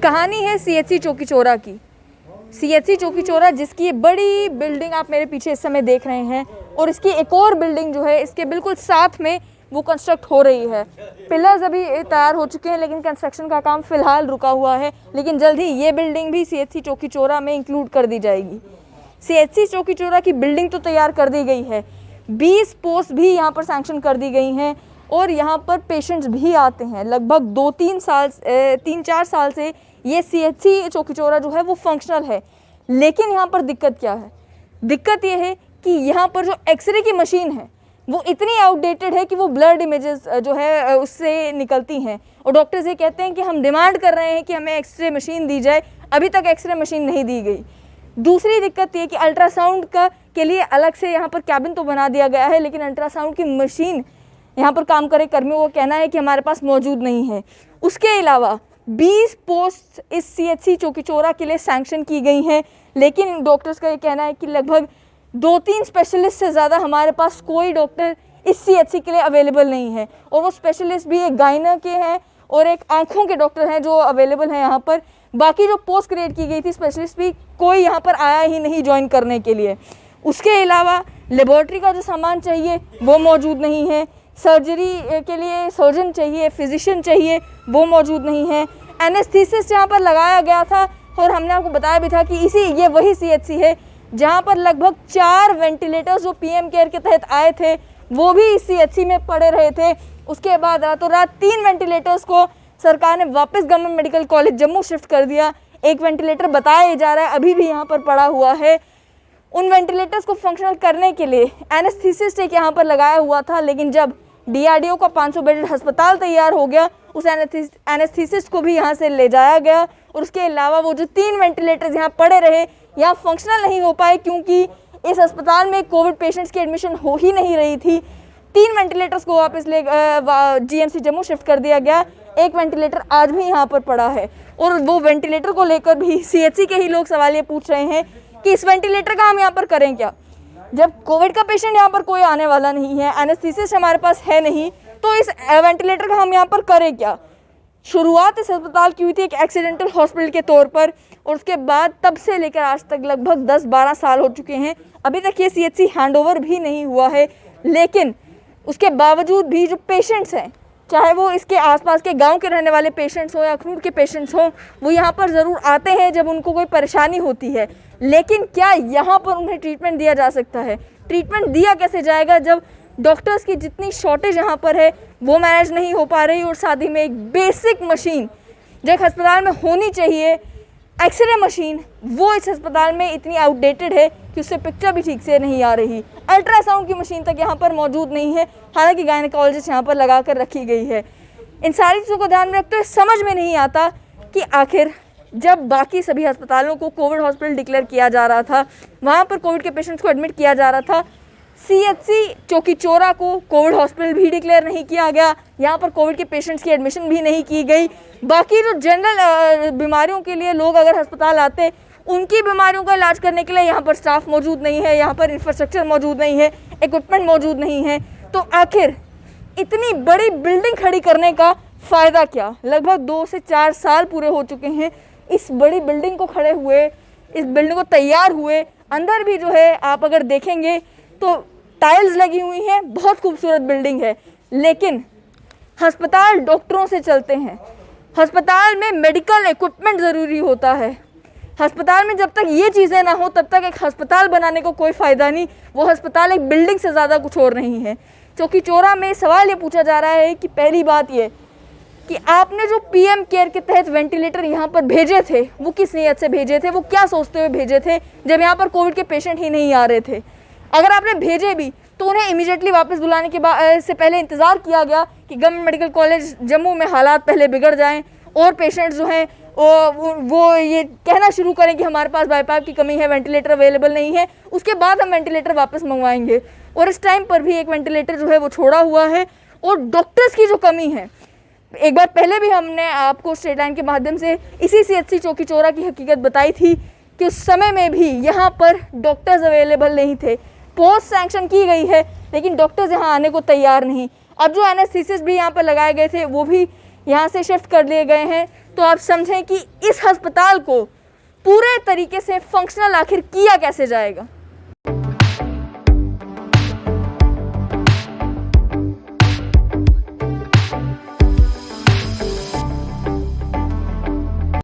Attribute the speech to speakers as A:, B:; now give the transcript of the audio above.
A: कहानी है सीएचसी चौकी चौरा की। सीएचसी चौकी चौरा जिसकी बड़ी बिल्डिंग आप मेरे पीछे इस समय देख रहे हैं, और इसकी एक और बिल्डिंग जो है इसके बिल्कुल साथ में वो कंस्ट्रक्ट हो रही है। पिलर्स अभी तैयार हो चुके हैं लेकिन कंस्ट्रक्शन का काम फिलहाल रुका हुआ है, लेकिन जल्द ही ये बिल्डिंग भी सीएचसी चौकी चौरा में इंक्लूड कर दी जाएगी। सीएचसी चौकी चौरा की बिल्डिंग तो तैयार कर दी गई है, 20 पोस्ट भी यहाँ पर सैंक्शन कर दी गई हैं और यहाँ पर पेशेंट्स भी आते हैं। लगभग 3-4 साल से ये सीएचसी चौकी चौरा जो है वो फंक्शनल है। लेकिन यहाँ पर दिक्कत क्या है? दिक्कत ये है कि यहाँ पर जो एक्सरे की मशीन है वो इतनी आउटडेटेड है कि वो ब्लड इमेजेस जो है उससे निकलती हैं, और डॉक्टर्स ये कहते हैं कि हम डिमांड कर रहे हैं कि हमें एक्सरे मशीन दी जाए, अभी तक एक्सरे मशीन नहीं दी गई। दूसरी दिक्कत ये कि अल्ट्रासाउंड के लिए अलग से यहाँ पर कैबिन तो बना दिया गया है, लेकिन अल्ट्रासाउंड की मशीन यहाँ पर काम करे कर्मियों का कहना है कि हमारे पास मौजूद नहीं है। उसके अलावा 20 पोस्ट इस सीएचसी चौकी चौरा के लिए सैंक्शन की गई हैं, लेकिन डॉक्टर्स का ये कहना है कि लगभग 2-3 स्पेशलिस्ट से ज़्यादा हमारे पास कोई डॉक्टर इस सीएचसी के लिए अवेलेबल नहीं है, और वो स्पेशलिस्ट भी एक गायना के हैं और एक आँखों के डॉक्टर हैं जो अवेलेबल हैं यहाँ पर। बाकी जो पोस्ट क्रिएट की गई थी स्पेशलिस्ट भी कोई यहाँ पर आया ही नहीं ज्वाइन करने के लिए। उसके अलावा लेबॉर्ट्री का जो सामान चाहिए वो मौजूद नहीं है, सर्जरी के लिए सर्जन चाहिए, फिजिशियन चाहिए, वो मौजूद नहीं है। एनेस्थीसिस्ट यहाँ पर लगाया गया था और हमने आपको बताया भी था कि ये वही सीएचसी है जहाँ पर लगभग 4 वेंटिलेटर्स जो पीएम केयर के तहत आए थे वो भी इस सीएचसी में पड़े रहे थे। उसके बाद रातों रात 3 वेंटिलेटर्स को सरकार ने वापस government medical college Jammu shift कर दिया। एक वेंटिलेटर बताया जा रहा है अभी भी यहाँ पर पड़ा हुआ है। उन वेंटिलेटर्स को फंक्शनल करने के लिए एनेस्थीसिस्ट एक यहाँ पर लगाया हुआ था, लेकिन जब डीआरडीओ का 500 बेडेड अस्पताल तैयार हो गया उस एनेस्थीसिस्ट को भी यहाँ से ले जाया गया, और उसके अलावा वो जो 3 वेंटिलेटर्स यहाँ पड़े रहे यहाँ फंक्शनल नहीं हो पाए क्योंकि इस अस्पताल में कोविड पेशेंट्स की एडमिशन हो ही नहीं रही थी। 3 वेंटिलेटर्स को वापस जीएमसी जम्मू शिफ्ट कर दिया गया। एक वेंटिलेटर आज भी यहाँ पर पड़ा है, और वो वेंटिलेटर को लेकर भी सीएचसी के ही लोग सवाल ये पूछ रहे हैं कि इस वेंटिलेटर का हम यहाँ पर करें क्या, जब कोविड का पेशेंट यहाँ पर कोई आने वाला नहीं है, एनेस्थीसिस्ट हमारे पास है नहीं, तो इस वेंटिलेटर का हम यहाँ पर करें क्या। शुरुआत इस अस्पताल की हुई थी एक एक्सीडेंटल हॉस्पिटल के तौर पर, और उसके बाद तब से लेकर आज तक लगभग 10-12 साल हो चुके हैं, अभी तक ये सीएचसी हैंडओवर भी नहीं हुआ है। लेकिन उसके बावजूद भी जो पेशेंट्स हैं, चाहे वो इसके आसपास के गांव के रहने वाले पेशेंट्स हों या अखनूर के पेशेंट्स हों, वो यहाँ पर ज़रूर आते हैं जब उनको कोई परेशानी होती है। लेकिन क्या यहाँ पर उन्हें ट्रीटमेंट दिया जा सकता है? ट्रीटमेंट दिया कैसे जाएगा जब डॉक्टर्स की जितनी शॉर्टेज यहाँ पर है वो मैनेज नहीं हो पा रही, और साथ ही में एक बेसिक मशीन जो एक अस्पताल में होनी चाहिए, एक्सरे मशीन, वो इस अस्पताल में इतनी आउटडेटेड है कि उससे पिक्चर भी ठीक से नहीं आ रही। अल्ट्रासाउंड की मशीन तक यहाँ पर मौजूद नहीं है, हालांकि गायनेकोलॉजिस्ट यहाँ पर लगा कर रखी गई है। इन सारी चीज़ों को ध्यान में रखते हुए समझ में नहीं आता कि आखिर जब बाकी सभी अस्पतालों को कोविड हॉस्पिटल डिक्लेयर किया जा रहा था, वहाँ पर कोविड के पेशेंट्स को एडमिट किया जा रहा था, सीएचसी चौकी चौरा को कोविड हॉस्पिटल भी डिक्लेयर नहीं किया गया, यहाँ पर कोविड के पेशेंट्स की एडमिशन भी नहीं की गई। बाकी जो जनरल बीमारियों के लिए लोग अगर अस्पताल आते, उनकी बीमारियों का इलाज करने के लिए यहाँ पर स्टाफ मौजूद नहीं है, यहाँ पर इंफ्रास्ट्रक्चर मौजूद नहीं है, इक्विपमेंट मौजूद नहीं है, तो आखिर इतनी बड़ी बिल्डिंग खड़ी करने का फ़ायदा क्या? लगभग 2 से 4 साल पूरे हो चुके हैं इस बड़ी बिल्डिंग को खड़े हुए, इस बिल्डिंग को तैयार हुए। अंदर भी जो है आप अगर देखेंगे तो टाइल्स लगी हुई हैं, बहुत खूबसूरत बिल्डिंग है, लेकिन अस्पताल डॉक्टरों से चलते हैं। अस्पताल में मेडिकल इक्विपमेंट ज़रूरी होता है। अस्पताल में जब तक ये चीज़ें ना हो तब तक एक अस्पताल बनाने को कोई फ़ायदा नहीं। वो अस्पताल एक बिल्डिंग से ज़्यादा कुछ और नहीं है। चौकी चौरा में सवाल ये पूछा जा रहा है कि पहली बात ये कि आपने जो पीएम केयर के तहत वेंटिलेटर यहाँ पर भेजे थे वो किस नीयत से भेजे थे, वो क्या सोचते हुए भेजे थे जब यहाँ पर कोविड के पेशेंट ही नहीं आ रहे थे। अगर आपने भेजे भी तो उन्हें इमीडिएटली वापस बुलाने के बाद से पहले इंतज़ार किया गया कि गवर्नमेंट मेडिकल कॉलेज जम्मू में हालात पहले बिगड़ जाएं और पेशेंट्स जो हैं वो ये कहना शुरू करें कि हमारे पास बाईपास की कमी है, वेंटिलेटर अवेलेबल नहीं है, उसके बाद हम वेंटिलेटर वापस मंगवाएंगे। और इस टाइम पर भी एक वेंटिलेटर जो है वो छोड़ा हुआ है, और डॉक्टर्स की जो कमी है, एक बार पहले भी हमने आपको स्ट्रेट लाइन के माध्यम से इसी सीएचसी चौकी चौरा की हकीकत बताई थी कि उस समय में भी यहाँ पर डॉक्टर्स अवेलेबल नहीं थे। पोस्ट सैंक्शन की गई है लेकिन डॉक्टर्स यहाँ आने को तैयार नहीं। अब जो एनेस्थीसिस्ट भी यहाँ पर लगाए गए थे वो भी यहाँ से शिफ्ट कर लिए गए हैं। तो आप समझें कि इस अस्पताल को पूरे तरीके से फंक्शनल आखिर किया कैसे जाएगा।